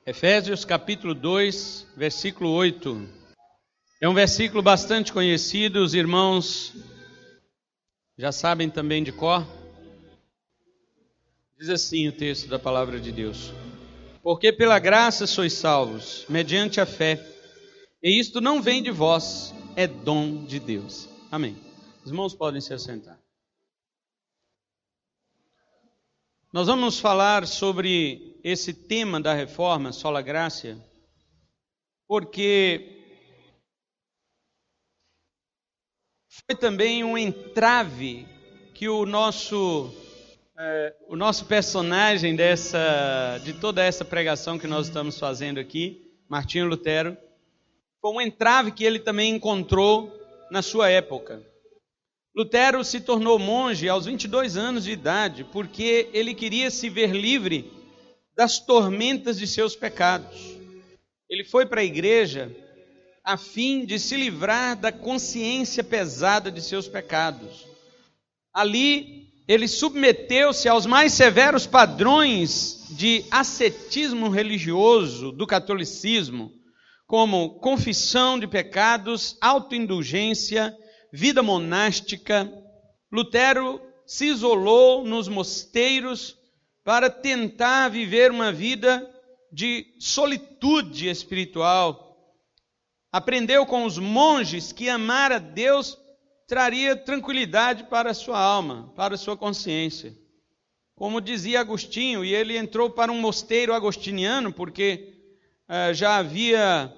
Efésios capítulo 2, versículo 8. É um versículo bastante conhecido, os irmãos já sabem também de cor. Diz assim o texto da palavra de Deus: Porque pela graça sois salvos, mediante a fé, e isto não vem de vós, é dom de Deus. Amém. Os irmãos podem se assentar. Nós vamos falar sobre esse tema da reforma, sola gratia, porque foi também um entrave que o nosso personagem de toda essa pregação que nós estamos fazendo aqui, Martinho Lutero, foi um entrave que ele também encontrou na sua época. Lutero se tornou monge aos 22 anos de idade, porque ele queria se ver livre das tormentas de seus pecados. Ele foi para a igreja a fim de se livrar da consciência pesada de seus pecados. Ali, ele submeteu-se aos mais severos padrões de ascetismo religioso do catolicismo, como confissão de pecados, autoindulgência, vida monástica. Lutero se isolou nos mosteiros para tentar viver uma vida de solitude espiritual. Aprendeu com os monges que amar a Deus traria tranquilidade para a sua alma, para a sua consciência. Como dizia Agostinho, e ele entrou para um mosteiro agostiniano, porque já havia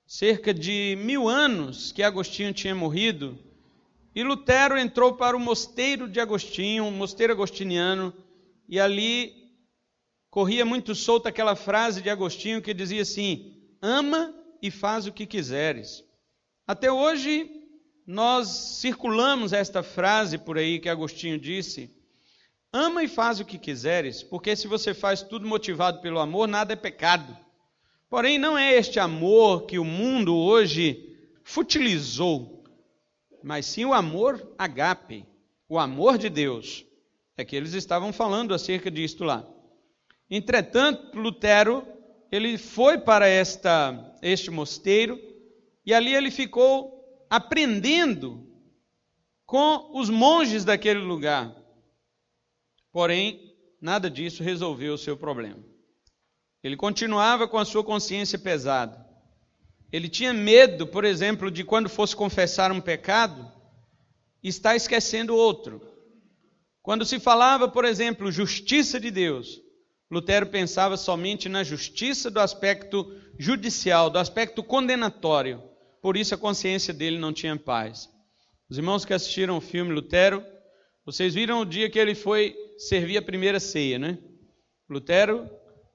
cerca de 1000 anos que Agostinho tinha morrido, e Lutero entrou para o mosteiro de Agostinho, um mosteiro agostiniano, e ali corria muito solta aquela frase de Agostinho que dizia assim: ama e faz o que quiseres. Até hoje nós circulamos esta frase por aí que Agostinho disse: ama e faz o que quiseres, porque se você faz tudo motivado pelo amor, nada é pecado. Porém, não é este amor que o mundo hoje futilizou, mas sim o amor agape, o amor de Deus. É que eles estavam falando acerca disto lá. Entretanto, Lutero, ele foi para este mosteiro, e ali ele ficou aprendendo com os monges daquele lugar. Porém, nada disso resolveu o seu problema. Ele continuava com a sua consciência pesada. Ele tinha medo, por exemplo, de quando fosse confessar um pecado, estar esquecendo outro. Quando se falava, por exemplo, justiça de Deus, Lutero pensava somente na justiça do aspecto judicial, do aspecto condenatório. Por isso a consciência dele não tinha paz. Os irmãos que assistiram o filme Lutero, vocês viram o dia que ele foi servir a primeira ceia, né? Lutero,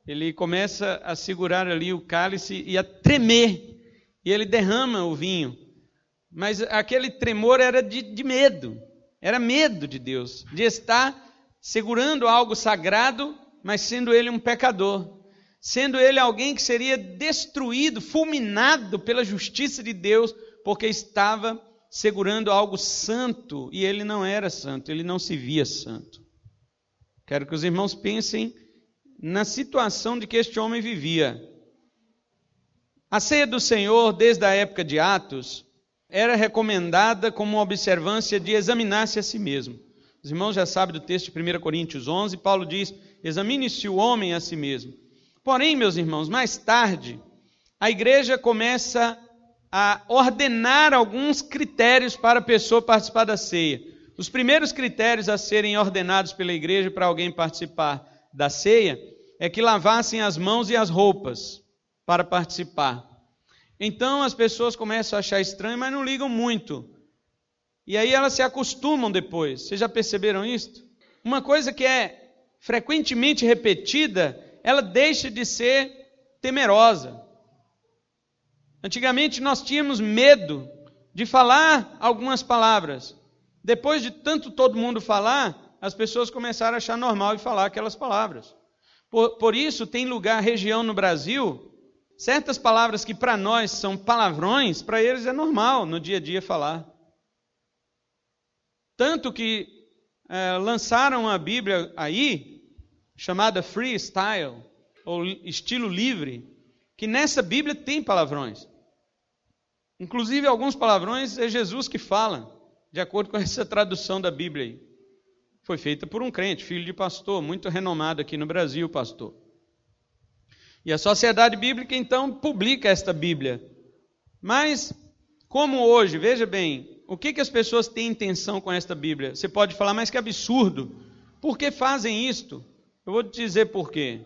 ele começa a segurar ali o cálice e a tremer, e ele derrama o vinho. Mas aquele tremor era de medo, era medo de Deus, de estar segurando algo sagrado, mas sendo ele um pecador, sendo ele alguém que seria destruído, fulminado pela justiça de Deus, porque estava segurando algo santo, e ele não era santo, ele não se via santo. Quero que os irmãos pensem na situação de que este homem vivia. A ceia do Senhor, desde a época de Atos, era recomendada como uma observância de examinar-se a si mesmo. Os irmãos já sabem do texto de 1 Coríntios 11, Paulo diz: examine-se o homem a si mesmo. Porém, meus irmãos, mais tarde, a igreja começa a ordenar alguns critérios para a pessoa participar da ceia. Os primeiros critérios a serem ordenados pela igreja para alguém participar da ceia é que lavassem as mãos e as roupas para participar. Então as pessoas começam a achar estranho, mas não ligam muito. E aí elas se acostumam depois. Vocês já perceberam isso? Uma coisa que é frequentemente repetida, ela deixa de ser temerosa. Antigamente nós tínhamos medo de falar algumas palavras. Depois de tanto todo mundo falar, as pessoas começaram a achar normal de falar aquelas palavras. Por isso tem lugar, região no Brasil, certas palavras que para nós são palavrões, para eles é normal no dia a dia falar. Tanto que lançaram a Bíblia aí, chamada Freestyle, ou estilo livre, que nessa Bíblia tem palavrões. Inclusive, alguns palavrões é Jesus que fala, de acordo com essa tradução da Bíblia aí. Foi feita por um crente, filho de pastor, muito renomado aqui no Brasil, pastor. E a Sociedade Bíblica, então, publica esta Bíblia. Mas, como hoje, veja bem, o que as pessoas têm intenção com esta Bíblia? Você pode falar, mas que absurdo. Por que fazem isto? Eu vou te dizer por quê.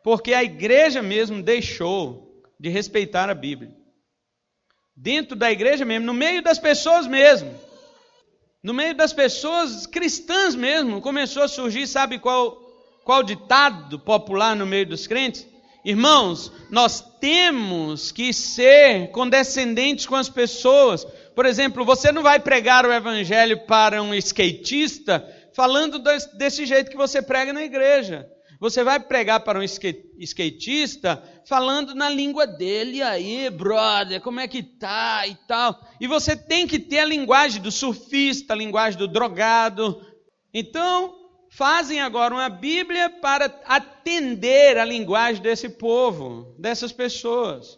Porque a igreja mesmo deixou de respeitar a Bíblia. Dentro da igreja mesmo, no meio das pessoas mesmo. No meio das pessoas cristãs mesmo, começou a surgir, sabe qual ditado popular no meio dos crentes? Irmãos, nós temos que ser condescendentes com as pessoas. Por exemplo, você não vai pregar o evangelho para um skatista falando desse jeito que você prega na igreja. Você vai pregar para um skatista falando na língua dele. E aí, brother, como é que tá e tal. E você tem que ter a linguagem do surfista, a linguagem do drogado. Então, fazem agora uma Bíblia para atender a linguagem desse povo, dessas pessoas.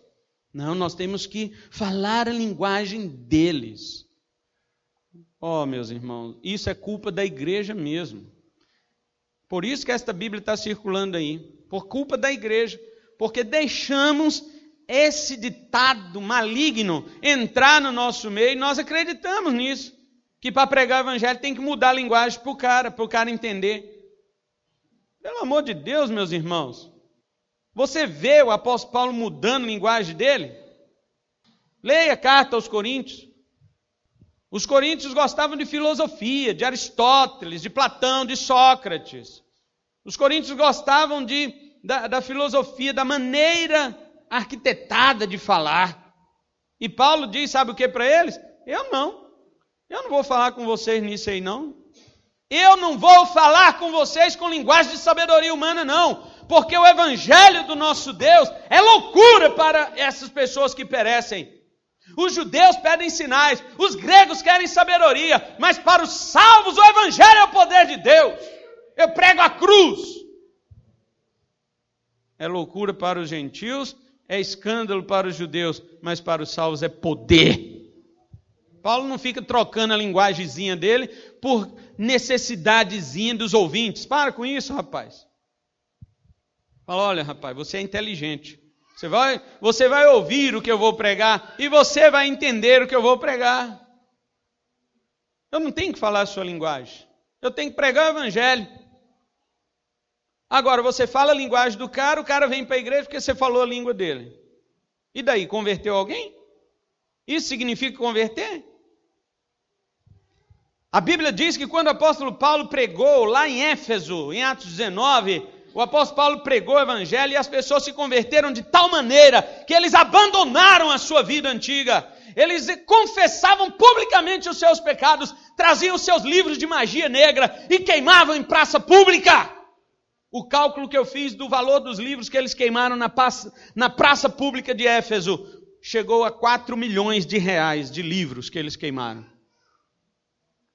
Não, nós temos que falar a linguagem deles. Oh, meus irmãos, isso é culpa da igreja mesmo. Por isso que esta Bíblia está circulando aí, por culpa da igreja, porque deixamos esse ditado maligno entrar no nosso meio e nós acreditamos nisso, que para pregar o evangelho tem que mudar a linguagem para o cara entender. Pelo amor de Deus, meus irmãos, você vê o apóstolo Paulo mudando a linguagem dele? Leia a carta aos Coríntios. Os coríntios gostavam de filosofia, de Aristóteles, de Platão, de Sócrates. Os coríntios gostavam da filosofia, da maneira arquitetada de falar. E Paulo diz, sabe o que para eles? Eu não vou falar com vocês nisso aí não. Eu não vou falar com vocês com linguagem de sabedoria humana não. Porque o evangelho do nosso Deus é loucura para essas pessoas que perecem. Os judeus pedem sinais, os gregos querem sabedoria, mas para os salvos o evangelho é o poder de Deus. Eu prego a cruz. É loucura para os gentios, é escândalo para os judeus, mas para os salvos é poder. Paulo não fica trocando a linguagemzinha dele por necessidadezinha dos ouvintes. Para com isso, rapaz. Fala, olha, rapaz, você é inteligente. Você vai ouvir o que eu vou pregar e você vai entender o que eu vou pregar. Eu não tenho que falar a sua linguagem. Eu tenho que pregar o evangelho. Agora, você fala a linguagem do cara, o cara vem para a igreja porque você falou a língua dele. E daí, converteu alguém? Isso significa converter? A Bíblia diz que quando o apóstolo Paulo pregou lá em Éfeso, em Atos 19... o apóstolo Paulo pregou o evangelho e as pessoas se converteram de tal maneira que eles abandonaram a sua vida antiga. Eles confessavam publicamente os seus pecados, traziam os seus livros de magia negra e queimavam em praça pública. O cálculo que eu fiz do valor dos livros que eles queimaram na praça pública de Éfeso chegou a 4 milhões de reais de livros que eles queimaram.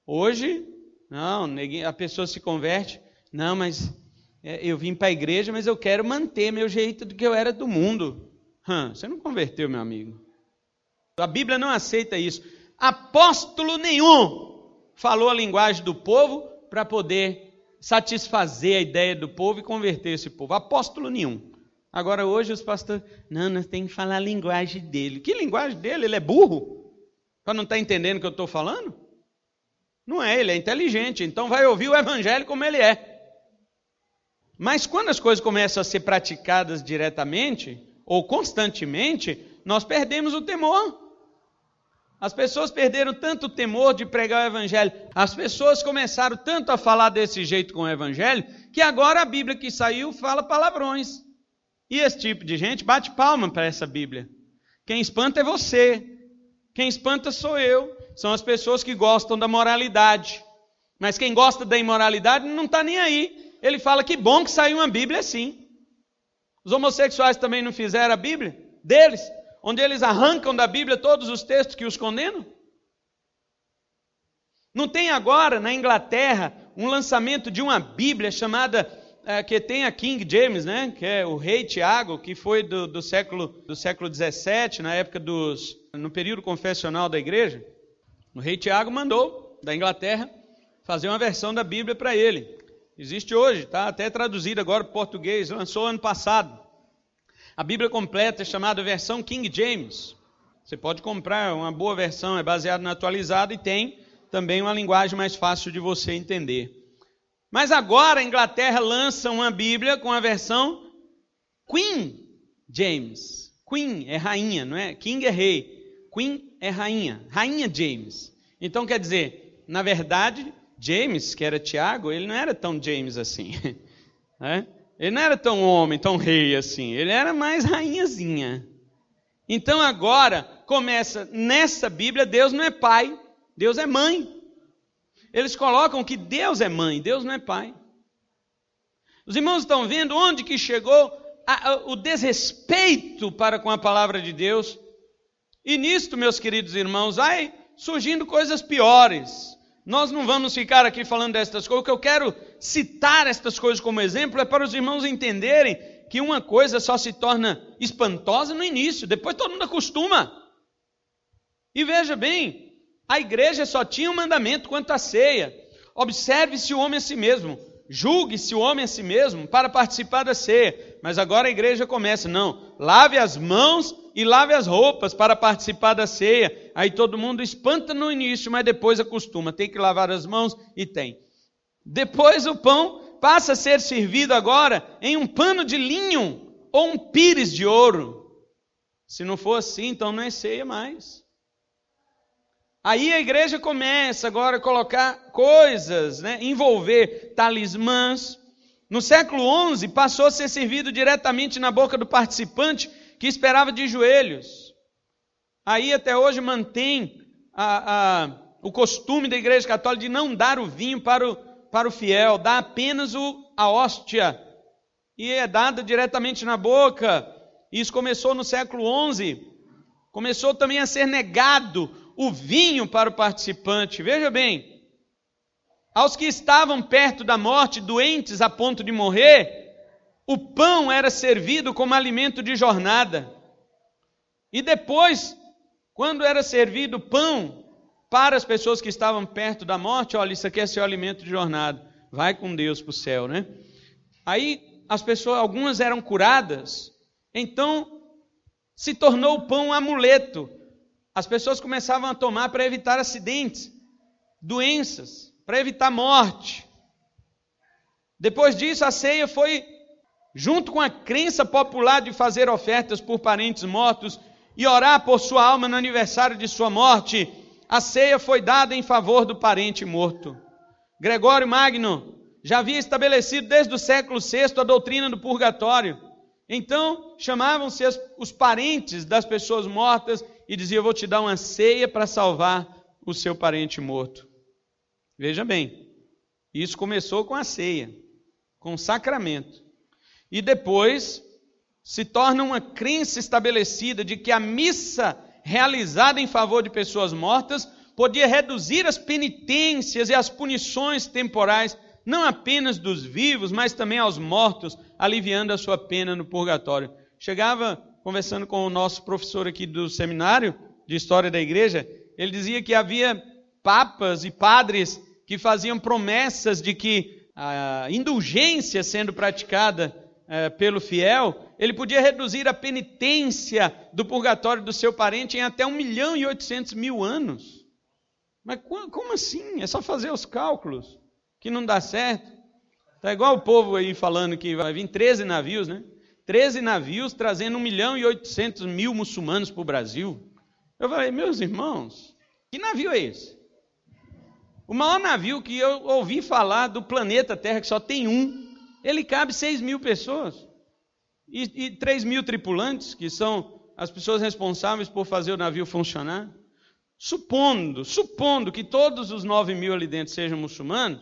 Hoje, não, a pessoa se converte, não, mas... eu vim para a igreja, mas eu quero manter meu jeito do que eu era do mundo. Você não converteu, meu amigo. A Bíblia não aceita isso. Apóstolo nenhum falou a linguagem do povo para poder satisfazer a ideia do povo e converter esse povo. Apóstolo nenhum. Agora hoje os pastores, não, nós temos que falar a linguagem dele. Que linguagem dele? Ele é burro? Para não estar entendendo o que eu estou falando? Não é, ele é inteligente. Então vai ouvir o evangelho como ele é. Mas quando as coisas começam a ser praticadas diretamente ou constantemente, nós perdemos o temor. As pessoas perderam tanto o temor de pregar o evangelho. As pessoas começaram tanto a falar desse jeito com o evangelho, que agora a Bíblia que saiu fala palavrões. E esse tipo de gente bate palma para essa Bíblia. Quem espanta é você. Quem espanta sou eu. São as pessoas que gostam da moralidade. Mas quem gosta da imoralidade não está nem aí. Ele fala que bom que saiu uma Bíblia assim. Os homossexuais também não fizeram a Bíblia deles, onde eles arrancam da Bíblia todos os textos que os condenam? Não tem agora na Inglaterra um lançamento de uma Bíblia chamada que tem a King James, né? Que é o rei Tiago, que foi do século XVII, na época no período confessional da igreja. O rei Tiago mandou, da Inglaterra, fazer uma versão da Bíblia para ele. Existe hoje, está até traduzida agora para o português, lançou ano passado. A Bíblia completa é chamada versão King James. Você pode comprar uma boa versão, é baseada na atualizada e tem também uma linguagem mais fácil de você entender. Mas agora a Inglaterra lança uma Bíblia com a versão Queen James. Queen é rainha, não é? King é rei. Queen é rainha. Rainha James. Então quer dizer, na verdade, James, que era Tiago, ele não era tão James assim. Né? Ele não era tão homem, tão rei assim. Ele era mais rainhazinha. Então agora começa, nessa Bíblia, Deus não é pai, Deus é mãe. Eles colocam que Deus é mãe, Deus não é pai. Os irmãos estão vendo onde que chegou o desrespeito para com a palavra de Deus. E nisto, meus queridos irmãos, vai surgindo coisas piores. Nós não vamos ficar aqui falando destas coisas. O que eu quero citar estas coisas como exemplo é para os irmãos entenderem que uma coisa só se torna espantosa no início, depois todo mundo acostuma. E veja bem, a igreja só tinha um mandamento quanto à ceia. Observe-se o homem a si mesmo, julgue-se o homem a si mesmo para participar da ceia. Mas agora a igreja começa, não, lave as mãos e lave as roupas para participar da ceia. Aí todo mundo espanta no início, mas depois acostuma, tem que lavar as mãos e tem. Depois o pão passa a ser servido agora em um pano de linho ou um pires de ouro. Se não for assim, então não é ceia mais. Aí a igreja começa agora a colocar coisas, né, envolver talismãs. No século XI passou a ser servido diretamente na boca do participante que esperava de joelhos. Aí até hoje mantém o costume da igreja católica de não dar o vinho para o fiel, dá apenas a hóstia. E é dada diretamente na boca. Isso começou no século XI. Começou também a ser negado o vinho para o participante. Veja bem, aos que estavam perto da morte, doentes a ponto de morrer, o pão era servido como alimento de jornada. E depois, quando era servido pão para as pessoas que estavam perto da morte, olha, isso aqui é seu alimento de jornada. Vai com Deus para o céu, né? Aí as pessoas, algumas eram curadas, então se tornou o pão um amuleto. As pessoas começavam a tomar para evitar acidentes, doenças, para evitar morte. Depois disso, a ceia foi, junto com a crença popular de fazer ofertas por parentes mortos e orar por sua alma no aniversário de sua morte, a ceia foi dada em favor do parente morto. Gregório Magno já havia estabelecido desde o século VI a doutrina do purgatório. Então, chamavam-se os parentes das pessoas mortas e diziam, eu vou te dar uma ceia para salvar o seu parente morto. Veja bem, isso começou com a ceia, com o sacramento. E depois se torna uma crença estabelecida de que a missa realizada em favor de pessoas mortas podia reduzir as penitências e as punições temporais, não apenas dos vivos, mas também aos mortos, aliviando a sua pena no purgatório. Chegava conversando com o nosso professor aqui do seminário de História da Igreja, ele dizia que havia papas e padres que faziam promessas de que a indulgência sendo praticada pelo fiel, ele podia reduzir a penitência do purgatório do seu parente em até 1.800.000 anos. Mas como assim? É só fazer os cálculos, que não dá certo. Tá igual o povo aí falando que vai vir 13 navios, né? 13 navios trazendo 1.800.000 muçulmanos para o Brasil. Eu falei, meus irmãos, que navio é esse? O maior navio que eu ouvi falar do planeta Terra, que só tem um, ele cabe 6.000 pessoas. E 3.000 tripulantes, que são as pessoas responsáveis por fazer o navio funcionar. Supondo que todos os 9.000 ali dentro sejam muçulmanos,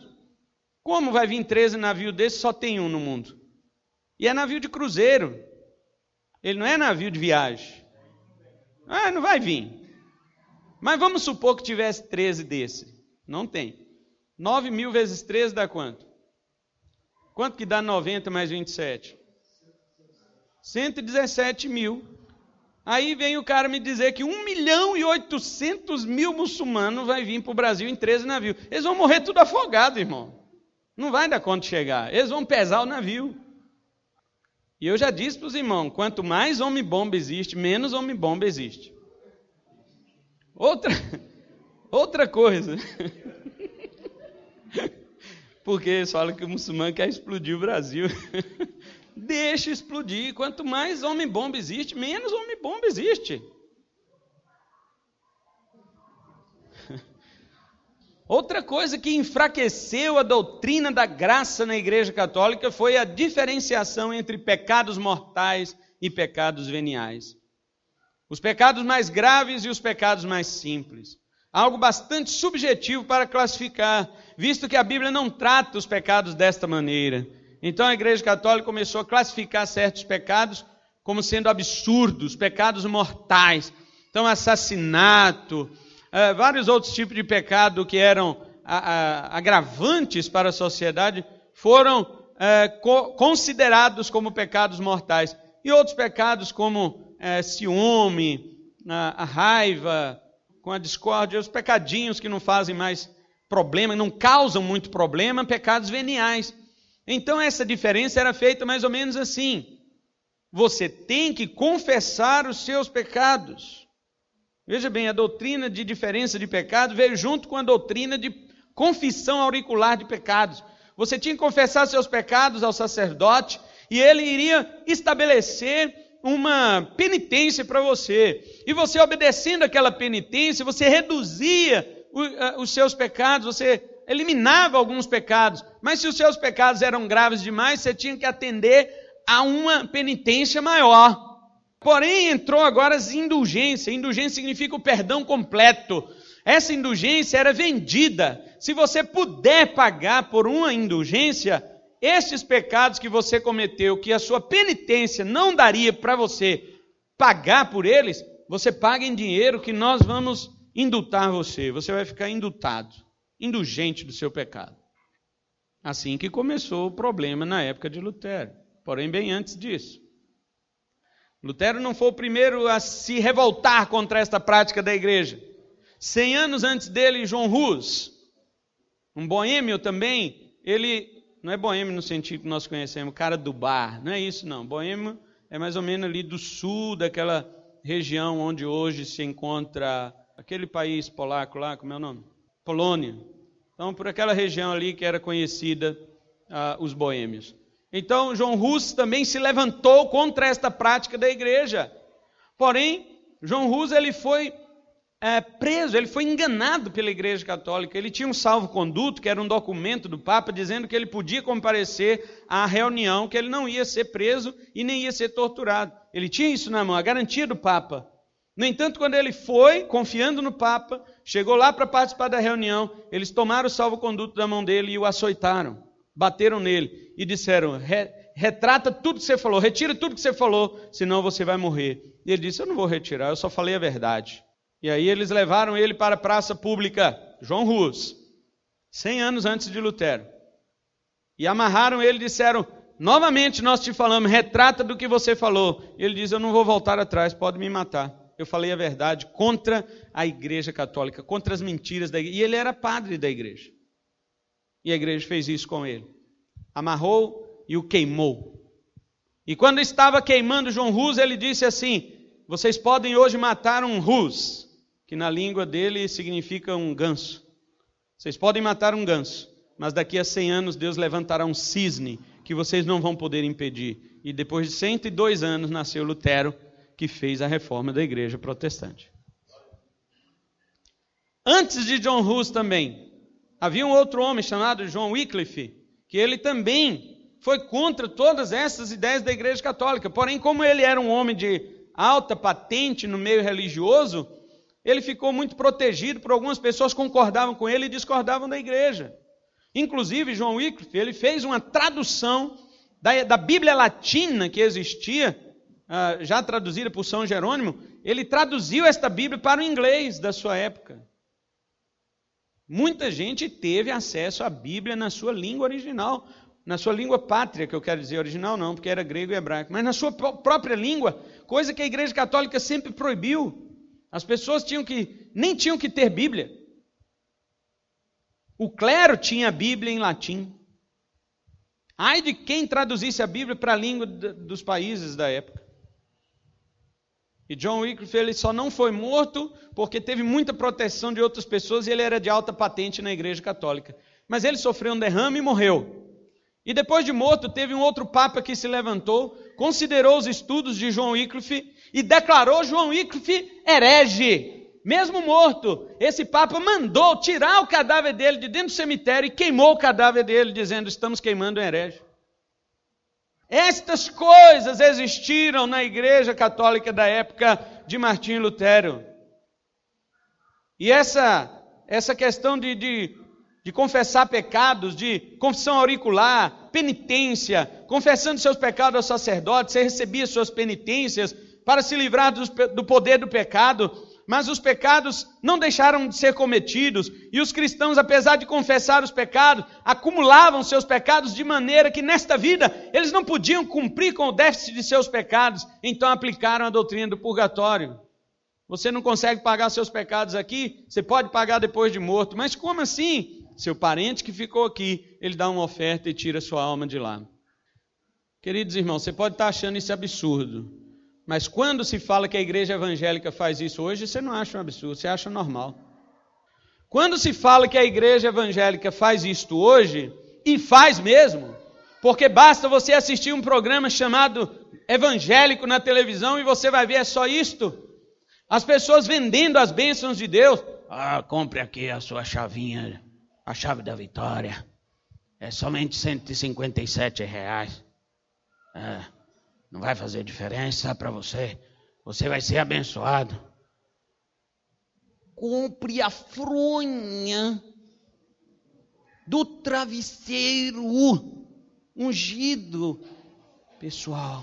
como vai vir 13 navios desses, só tem um no mundo? E é navio de cruzeiro. Ele não é navio de viagem. Não vai vir. Mas vamos supor que tivesse 13 desse. Não tem. 9.000 vezes 13 dá quanto? Quanto que dá 90 mais 27? 117 mil. Aí vem o cara me dizer que 1.800.000 muçulmanos vai vir para o Brasil em 13 navios. Eles vão morrer tudo afogado, irmão. Não vai dar conta de chegar. Eles vão pesar o navio. E eu já disse para os irmãos, quanto mais homem-bomba existe, menos homem-bomba existe. Outra coisa. Porque eles falam que o muçulmano quer explodir o Brasil. Deixa explodir. Quanto mais homem-bomba existe, menos homem-bomba existe. Outra coisa que enfraqueceu a doutrina da graça na Igreja Católica foi a diferenciação entre pecados mortais e pecados veniais. Os pecados mais graves e os pecados mais simples. Algo bastante subjetivo para classificar, visto que a Bíblia não trata os pecados desta maneira. Então a Igreja Católica começou a classificar certos pecados como sendo absurdos, pecados mortais. Então assassinato, vários outros tipos de pecado que eram agravantes para a sociedade foram considerados como pecados mortais. E outros pecados como ciúme, a raiva, com a discórdia, os pecadinhos que não fazem mais problema, não causam muito problema, pecados veniais. Então essa diferença era feita mais ou menos assim. Você tem que confessar os seus pecados. Veja bem, a doutrina de diferença de pecado veio junto com a doutrina de confissão auricular de pecados. Você tinha que confessar seus pecados ao sacerdote e ele iria estabelecer uma penitência para você. E você obedecendo aquela penitência, você reduzia os seus pecados, você eliminava alguns pecados. Mas se os seus pecados eram graves demais, você tinha que atender a uma penitência maior. Porém, entrou agora as indulgências. Indulgência significa o perdão completo. Essa indulgência era vendida. Se você puder pagar por uma indulgência, estes pecados que você cometeu, que a sua penitência não daria para você pagar por eles, você paga em dinheiro que nós vamos indultar você. Você vai ficar indultado, indulgente do seu pecado. Assim que começou o problema na época de Lutero. Porém, bem antes disso. Lutero não foi o primeiro a se revoltar contra esta prática da igreja. 100 anos antes dele, João Hus, um boêmio também, ele não é boêmio no sentido que nós conhecemos, cara do bar, não é isso não. Boêmio é mais ou menos ali do sul daquela região onde hoje se encontra aquele país polaco lá, como é o nome? Polônia. Então, por aquela região ali que era conhecida os boêmios. Então, João Hus também se levantou contra esta prática da igreja. Porém, João Hus ele foi preso, ele foi enganado pela Igreja Católica. Ele tinha um salvo-conduto, que era um documento do Papa, dizendo que ele podia comparecer à reunião, que ele não ia ser preso e nem ia ser torturado. Ele tinha isso na mão, a garantia do Papa. No entanto, quando ele foi, confiando no Papa, chegou lá para participar da reunião, eles tomaram o salvo-conduto da mão dele e o açoitaram, bateram nele e disseram, retrata tudo que você falou, retira tudo que você falou, senão você vai morrer. E ele disse, eu não vou retirar, eu só falei a verdade. E aí eles levaram ele para a praça pública, João Hus, 100 anos antes de Lutero. E amarraram ele e disseram, novamente nós te falamos, retrata do que você falou. E ele diz, eu não vou voltar atrás, pode me matar. Eu falei a verdade contra a Igreja Católica, contra as mentiras da igreja. E ele era padre da igreja. E a igreja fez isso com ele. Amarrou e o queimou. E quando estava queimando João Hus, ele disse assim, vocês podem hoje matar um Hus, que na língua dele significa um ganso. Vocês podem matar um ganso, mas daqui a 100 anos Deus levantará um cisne que vocês não vão poder impedir. E depois de 102 anos nasceu Lutero, que fez a reforma da igreja protestante. Antes de John Hus também, havia um outro homem chamado John Wycliffe, que ele também foi contra todas essas ideias da igreja católica. Porém, como ele era um homem de alta patente no meio religioso, ele ficou muito protegido por algumas pessoas que concordavam com ele e discordavam da igreja. Inclusive, John Wycliffe, ele fez uma tradução da Bíblia Latina que existia, já traduzida por São Jerônimo. Ele traduziu esta Bíblia para o inglês da sua época. Muita gente teve acesso à Bíblia na sua língua original. sua língua pátria, que eu quero dizer, original não, porque era grego e hebraico, mas na sua própria língua, coisa que a Igreja Católica sempre proibiu. As pessoas nem tinham que ter Bíblia. O clero tinha a Bíblia em latim. Ai de quem traduzisse a Bíblia para a língua dos países da época. E John Wycliffe, ele só não foi morto porque teve muita proteção de outras pessoas e ele era de alta patente na Igreja Católica. Mas ele sofreu um derrame e morreu. E depois de morto, teve um outro papa que se levantou, considerou os estudos de John Wycliffe e declarou John Wycliffe herege. Mesmo morto, esse papa mandou tirar o cadáver dele de dentro do cemitério e queimou o cadáver dele, dizendo: estamos queimando um herege. Estas coisas existiram na Igreja Católica da época de Martinho Lutero. E essa questão de confessar pecados, de confissão auricular, penitência, confessando seus pecados ao sacerdote, você recebia suas penitências para se livrar do poder do pecado, mas os pecados não deixaram de ser cometidos, e os cristãos, apesar de confessar os pecados, acumulavam seus pecados de maneira que nesta vida eles não podiam cumprir com o déficit de seus pecados, então aplicaram a doutrina do purgatório. Você não consegue pagar seus pecados aqui, você pode pagar depois de morto, mas como assim? Seu parente que ficou aqui, ele dá uma oferta e tira sua alma de lá. Queridos irmãos, você pode estar achando isso absurdo, mas quando se fala que a igreja evangélica faz isso hoje, você não acha um absurdo, você acha normal. Quando se fala que a igreja evangélica faz isto hoje, e faz mesmo, porque basta você assistir um programa chamado evangélico na televisão e você vai ver, é só isto. As pessoas vendendo as bênçãos de Deus. Compre aqui a sua chavinha, a chave da vitória. É somente R$157. Não vai fazer diferença para você. Você vai ser abençoado. Compre a fronha do travesseiro ungido. Pessoal,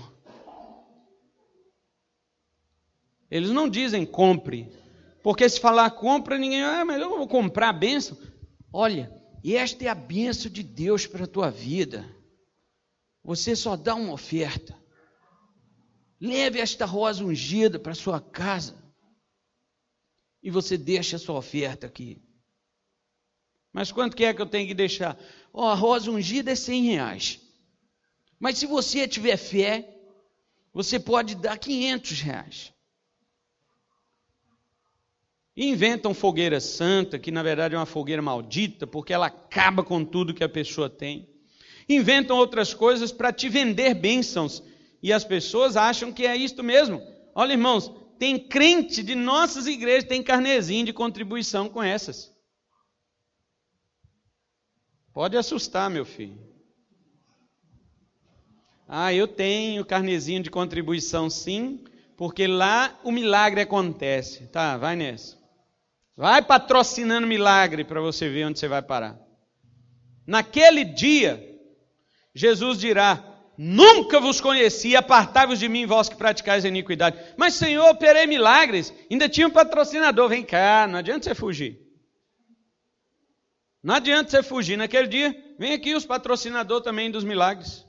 eles não dizem compre, porque se falar compra, ninguém, mas eu vou comprar a bênção. Olha, esta é a bênção de Deus para a tua vida. Você só dá uma oferta. Leve esta rosa ungida para a sua casa e você deixa a sua oferta aqui. Mas quanto que é que eu tenho que deixar? A rosa ungida é R$100. Mas se você tiver fé, você pode dar R$500. E inventam fogueira santa, que na verdade é uma fogueira maldita, porque ela acaba com tudo que a pessoa tem. Inventam outras coisas para te vender bênçãos. E as pessoas acham que é isto mesmo. Olha, irmãos, tem crente de nossas igrejas, tem carnezinho de contribuição com essas. Pode assustar, meu filho. Eu tenho carnezinho de contribuição sim, porque lá o milagre acontece. Tá, vai nessa. Vai patrocinando milagre para você ver onde você vai parar. Naquele dia, Jesus dirá: nunca vos conheci, apartai-vos de mim, vós que praticais a iniquidade. Mas, Senhor, operei milagres, ainda tinha um patrocinador. Vem cá, não adianta você fugir. Não adianta você fugir. Naquele dia, vem aqui os patrocinadores também dos milagres.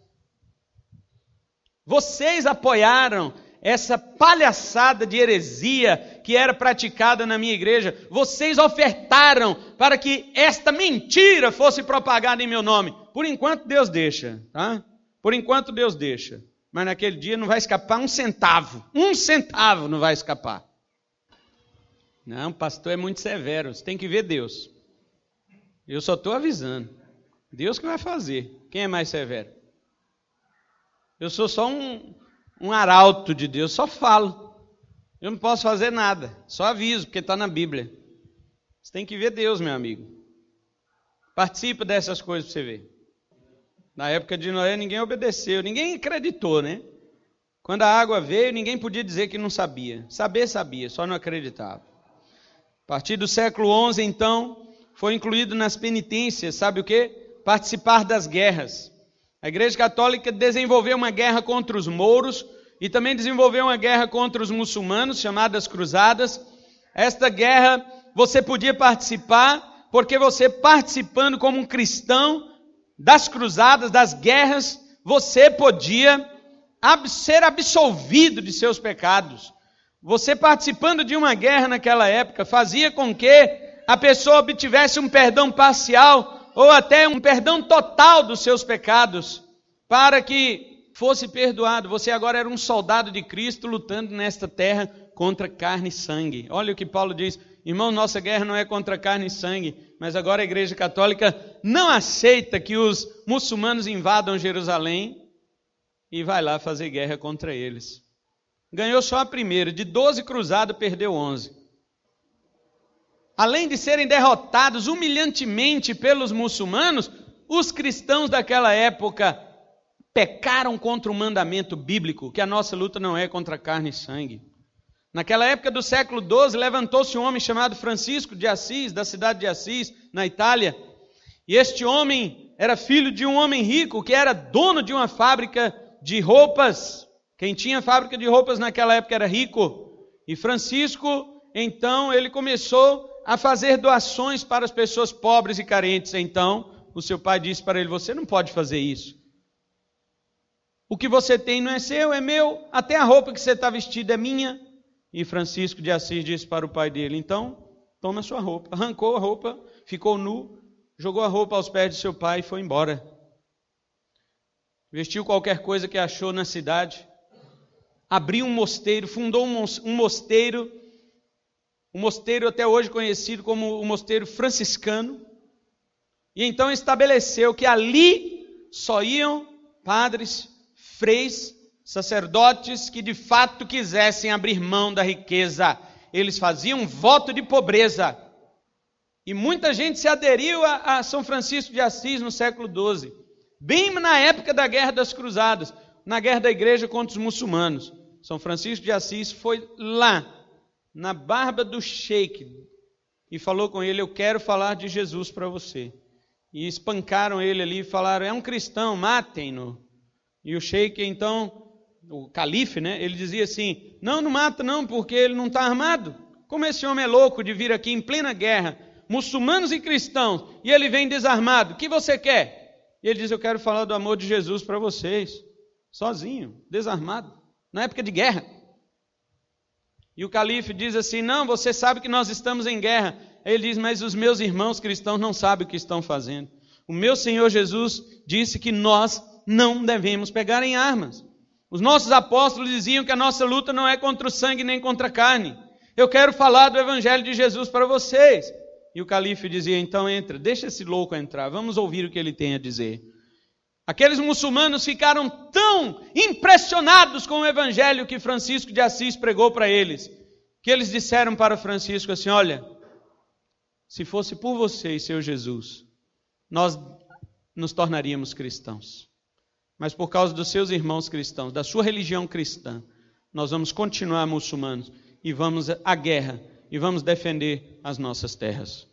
Vocês apoiaram essa palhaçada de heresia que era praticada na minha igreja. Vocês ofertaram para que esta mentira fosse propagada em meu nome. Por enquanto, Deus deixa, tá? Por enquanto Deus deixa, mas naquele dia não vai escapar um centavo não vai escapar. Não, o pastor é muito severo, você tem que ver Deus. Eu só estou avisando, Deus que vai fazer. Quem é mais severo? Eu sou só um arauto de Deus, só falo. Eu não posso fazer nada, só aviso, porque está na Bíblia. Você tem que ver Deus, meu amigo. Participa dessas coisas para você ver. Na época de Noé, ninguém obedeceu, ninguém acreditou, né? Quando a água veio, ninguém podia dizer que não sabia. Saber, sabia, só não acreditava. A partir do século XI, então, foi incluído nas penitências, sabe o quê? Participar das guerras. A Igreja Católica desenvolveu uma guerra contra os mouros e também desenvolveu uma guerra contra os muçulmanos, chamadas cruzadas. Esta guerra você podia participar, porque você participando como um cristão, das cruzadas, das guerras, você podia ser absolvido de seus pecados. Você participando de uma guerra naquela época fazia com que a pessoa obtivesse um perdão parcial ou até um perdão total dos seus pecados, para que fosse perdoado. Você agora era um soldado de Cristo lutando nesta terra contra carne e sangue. Olha o que Paulo diz: irmão, nossa guerra não é contra carne e sangue, mas agora a Igreja Católica não aceita que os muçulmanos invadam Jerusalém e vai lá fazer guerra contra eles. Ganhou só a primeira, de 12 cruzadas perdeu 11. Além de serem derrotados humilhantemente pelos muçulmanos, os cristãos daquela época pecaram contra o mandamento bíblico, que a nossa luta não é contra carne e sangue. Naquela época do século XII, levantou-se um homem chamado Francisco de Assis, da cidade de Assis, na Itália. E este homem era filho de um homem rico, que era dono de uma fábrica de roupas. Quem tinha fábrica de roupas naquela época era rico. E Francisco, então, ele começou a fazer doações para as pessoas pobres e carentes. Então, o seu pai disse para ele: você não pode fazer isso. O que você tem não é seu, é meu. Até a roupa que você está vestido é minha. E Francisco de Assis disse para o pai dele: então, toma a sua roupa. Arrancou a roupa, ficou nu, jogou a roupa aos pés de seu pai e foi embora. Vestiu qualquer coisa que achou na cidade, abriu um mosteiro, fundou um mosteiro, um mosteiro até hoje conhecido como o mosteiro franciscano, e então estabeleceu que ali só iam padres, freis, sacerdotes que de fato quisessem abrir mão da riqueza. Eles faziam um voto de pobreza. E muita gente se aderiu a São Francisco de Assis no século XII, bem na época da Guerra das Cruzadas, na guerra da igreja contra os muçulmanos. São Francisco de Assis foi lá, na barba do sheik, e falou com ele: eu quero falar de Jesus para você. E espancaram ele ali e falaram: é um cristão, matem-no. E o sheik, então, o calife, né, ele dizia assim: não mata não, porque ele não está armado. Como esse homem é louco de vir aqui em plena guerra, muçulmanos e cristãos, e ele vem desarmado, o que você quer? E ele diz: eu quero falar do amor de Jesus para vocês, sozinho, desarmado, na época de guerra. E o calife diz assim: não, você sabe que nós estamos em guerra. Aí ele diz: mas os meus irmãos cristãos não sabem o que estão fazendo. O meu Senhor Jesus disse que nós não devemos pegar em armas. Os nossos apóstolos diziam que a nossa luta não é contra o sangue nem contra a carne. Eu quero falar do evangelho de Jesus para vocês. E o calife dizia: então entra, deixa esse louco entrar, vamos ouvir o que ele tem a dizer. Aqueles muçulmanos ficaram tão impressionados com o evangelho que Francisco de Assis pregou para eles, que eles disseram para Francisco assim: olha, se fosse por você e seu Jesus, nós nos tornaríamos cristãos. Mas por causa dos seus irmãos cristãos, da sua religião cristã, nós vamos continuar muçulmanos e vamos à guerra e vamos defender as nossas terras.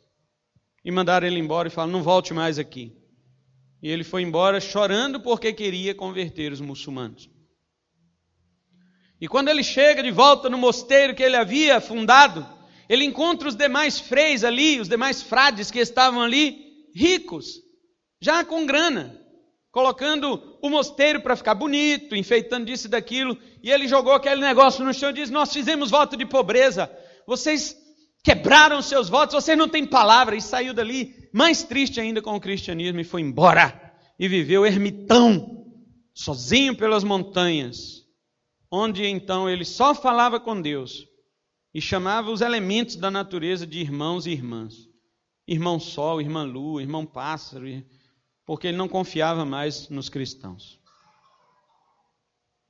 E mandaram ele embora e falaram: não volte mais aqui. E ele foi embora chorando porque queria converter os muçulmanos. E quando ele chega de volta no mosteiro que ele havia fundado, ele encontra os demais freis ali, os demais frades que estavam ali, ricos, já com grana, colocando o mosteiro para ficar bonito, enfeitando disso e daquilo. E ele jogou aquele negócio no chão e disse: nós fizemos voto de pobreza, vocês quebraram seus votos, vocês não têm palavra. E saiu dali mais triste ainda com o cristianismo e foi embora. E viveu ermitão, sozinho pelas montanhas, onde então ele só falava com Deus e chamava os elementos da natureza de irmãos e irmãs. Irmão sol, irmã lua, irmão pássaro, porque ele não confiava mais nos cristãos.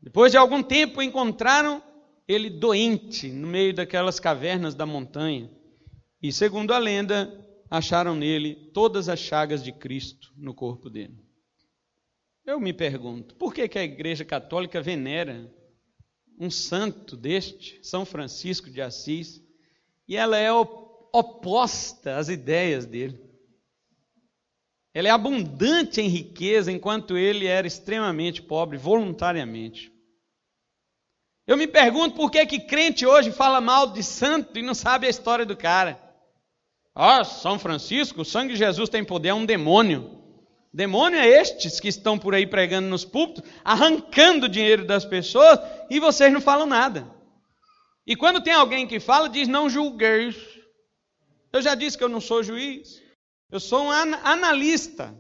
Depois de algum tempo encontraram ele doente no meio daquelas cavernas da montanha. E segundo a lenda, acharam nele todas as chagas de Cristo no corpo dele. Eu me pergunto, por que a Igreja Católica venera um santo deste, São Francisco de Assis, e ela é oposta às ideias dele? Ela é abundante em riqueza, enquanto ele era extremamente pobre, voluntariamente. Eu me pergunto por que crente hoje fala mal de santo e não sabe a história do cara. São Francisco, o sangue de Jesus tem poder, é um demônio. Demônio é estes que estão por aí pregando nos púlpitos, arrancando o dinheiro das pessoas, e vocês não falam nada. E quando tem alguém que fala, diz: não julgueis. Eu já disse que eu não sou juiz. Eu sou um analista.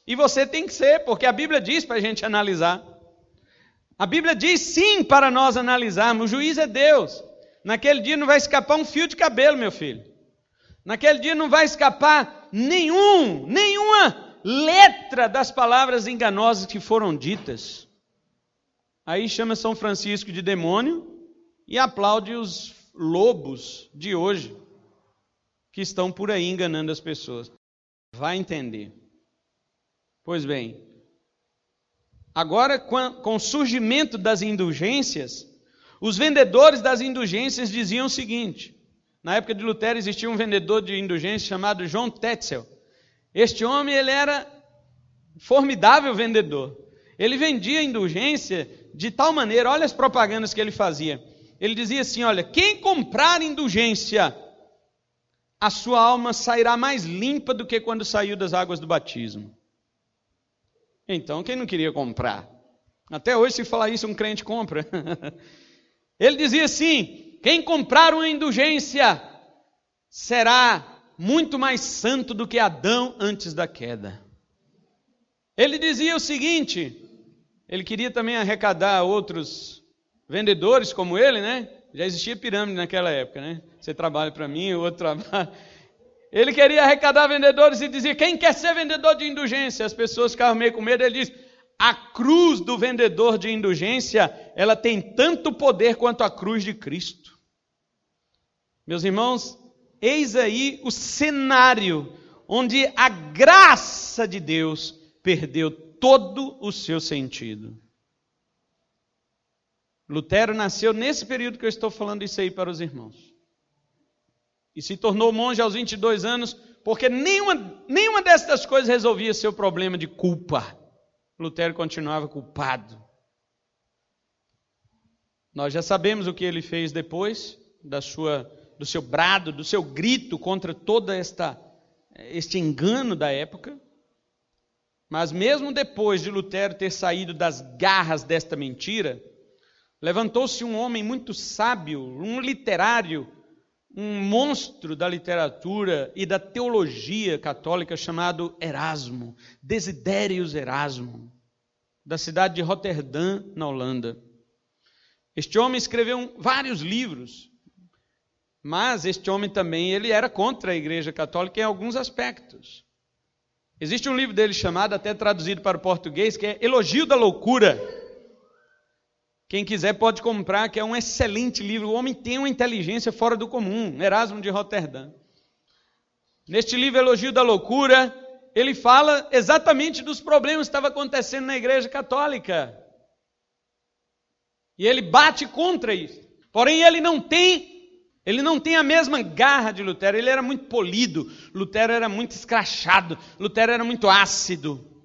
E você tem que ser, porque a Bíblia diz para a gente analisar. A Bíblia diz sim para nós analisarmos. O juiz é Deus. Naquele dia não vai escapar um fio de cabelo, meu filho. Naquele dia não vai escapar nenhuma letra das palavras enganosas que foram ditas. Aí chama São Francisco de demônio e aplaude os lobos de hoje que estão por aí enganando as pessoas. Vai entender. Pois bem, agora com o surgimento das indulgências, os vendedores das indulgências diziam o seguinte: na época de Lutero existia um vendedor de indulgências chamado João Tetzel. Este homem, ele era formidável vendedor. Ele vendia indulgência de tal maneira, olha as propagandas que ele fazia. Ele dizia assim: olha, quem comprar indulgência, a sua alma sairá mais limpa do que quando saiu das águas do batismo. Então, quem não queria comprar? Até hoje, se falar isso, um crente compra. Ele dizia assim: quem comprar uma indulgência será muito mais santo do que Adão antes da queda. Ele dizia o seguinte, ele queria também arrecadar outros vendedores como ele, né? Já existia pirâmide naquela época, né? Você trabalha para mim, o outro trabalha. Ele queria arrecadar vendedores e dizia: quem quer ser vendedor de indulgência? As pessoas ficavam meio com medo. Ele diz: a cruz do vendedor de indulgência, ela tem tanto poder quanto a cruz de Cristo. Meus irmãos, eis aí o cenário onde a graça de Deus perdeu todo o seu sentido. Lutero nasceu nesse período que eu estou falando isso aí para os irmãos. E se tornou monge aos 22 anos, porque nenhuma dessas coisas resolvia seu problema de culpa. Lutero continuava culpado. Nós já sabemos o que ele fez depois do seu brado, do seu grito contra todo este engano da época. Mas mesmo depois de Lutero ter saído das garras desta mentira, levantou-se um homem muito sábio, um literário, um monstro da literatura e da teologia católica chamado Erasmo, Desiderius Erasmo, da cidade de Roterdã, na Holanda. Este homem escreveu vários livros, mas este homem também ele era contra a Igreja Católica em alguns aspectos. Existe um livro dele chamado, até traduzido para o português, que é Elogio da Loucura. Quem quiser pode comprar, que é um excelente livro. O homem tem uma inteligência fora do comum. Erasmo de Roterdã. Neste livro, Elogio da Loucura, ele fala exatamente dos problemas que estavam acontecendo na Igreja Católica. E ele bate contra isso. Porém, ele não tem a mesma garra de Lutero. Ele era muito polido. Lutero era muito escrachado. Lutero era muito ácido.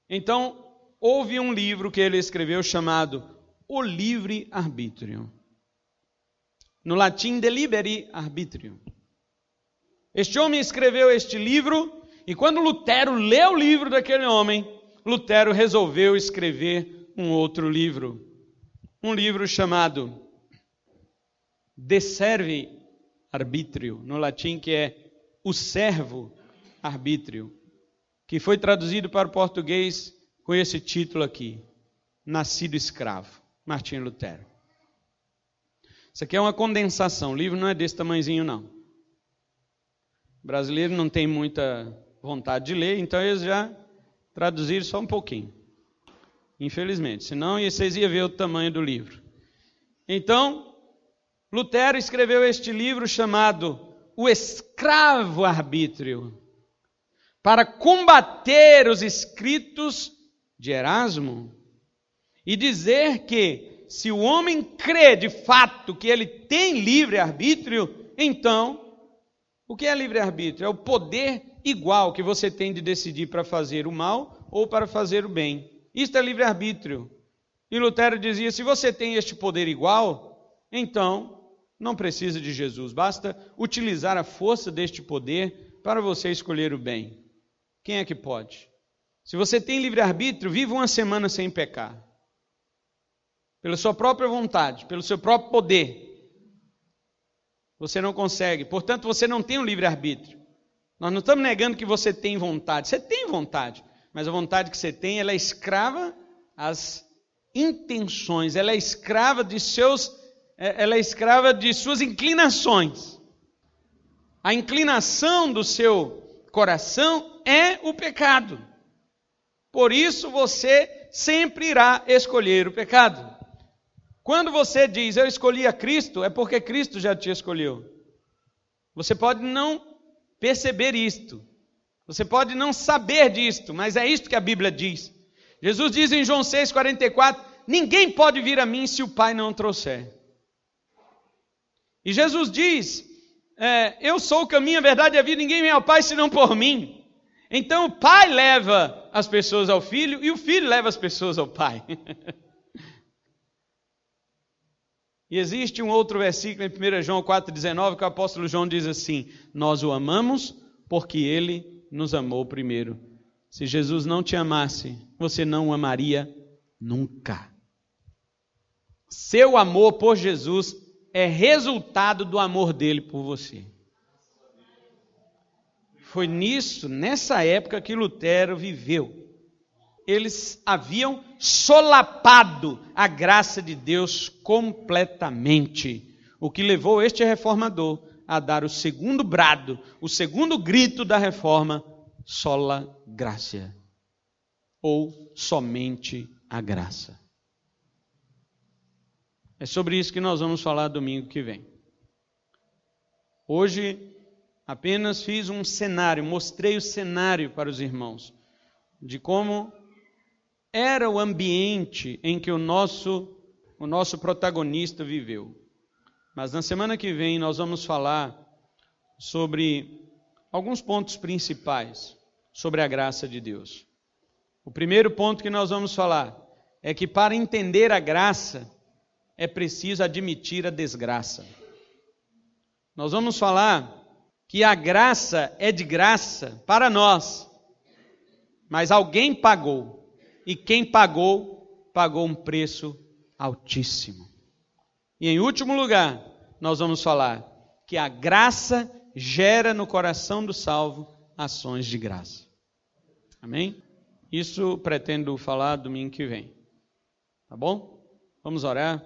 Então, houve um livro que ele escreveu chamado O Livre Arbítrio. No latim, De Liberi Arbitrio. Este homem escreveu este livro, e quando Lutero leu o livro daquele homem, Lutero resolveu escrever um outro livro. Um livro chamado De Servi Arbitrio, no latim, que é O Servo Arbítrio, que foi traduzido para o português com esse título aqui: Nascido Escravo. Martinho Lutero. Isso aqui é uma condensação. O livro não é desse tamanhozinho, não. O brasileiro não tem muita vontade de ler, então eles já traduziram só um pouquinho. Infelizmente. Senão vocês iam ver o tamanho do livro. Então, Lutero escreveu este livro chamado O Escravo Arbítrio, para combater os escritos de Erasmo e dizer que, se o homem crê de fato que ele tem livre-arbítrio, então, o que é livre-arbítrio? É o poder igual que você tem de decidir para fazer o mal ou para fazer o bem. Isto é livre-arbítrio. E Lutero dizia: se você tem este poder igual, então não precisa de Jesus. Basta utilizar a força deste poder para você escolher o bem. Quem é que pode? Se você tem livre-arbítrio, viva uma semana sem pecar. Pela sua própria vontade, pelo seu próprio poder. Você não consegue. Portanto, você não tem um livre-arbítrio. Nós não estamos negando que você tem vontade. Você tem vontade. Mas a vontade que você tem, ela é escrava às intenções. Ela é escrava de suas inclinações. A inclinação do seu coração é o pecado. Por isso você sempre irá escolher o pecado. Quando você diz, eu escolhi a Cristo, é porque Cristo já te escolheu. Você pode não perceber isto. Você pode não saber disto, mas é isto que a Bíblia diz. Jesus diz em João 6,44, ninguém pode vir a mim se o Pai não o trouxer. E Jesus diz, eu sou o caminho, a verdade e a vida, ninguém vem ao Pai senão por mim. Então o Pai leva as pessoas ao Filho e o Filho leva as pessoas ao Pai. E existe um outro versículo em 1 João 4,19 que o apóstolo João diz assim, nós o amamos porque ele nos amou primeiro. Se Jesus não te amasse, você não o amaria nunca. Seu amor por Jesus é resultado do amor dele por você. Foi nessa época que Lutero viveu. Eles haviam solapado a graça de Deus completamente, o que levou este reformador a dar o segundo brado, o segundo grito da reforma, sola gratia, ou somente a graça. É sobre isso que nós vamos falar domingo que vem. Hoje apenas fiz um cenário, mostrei o cenário para os irmãos, de como era o ambiente em que o nosso protagonista viveu. Mas na semana que vem nós vamos falar sobre alguns pontos principais sobre a graça de Deus. O primeiro ponto que nós vamos falar é que para entender a graça é preciso admitir a desgraça. Nós vamos falar que a graça é de graça para nós, mas alguém pagou. E quem pagou, pagou um preço altíssimo. E em último lugar, nós vamos falar que a graça gera no coração do salvo ações de graça. Amém? Isso pretendo falar domingo que vem. Tá bom? Vamos orar.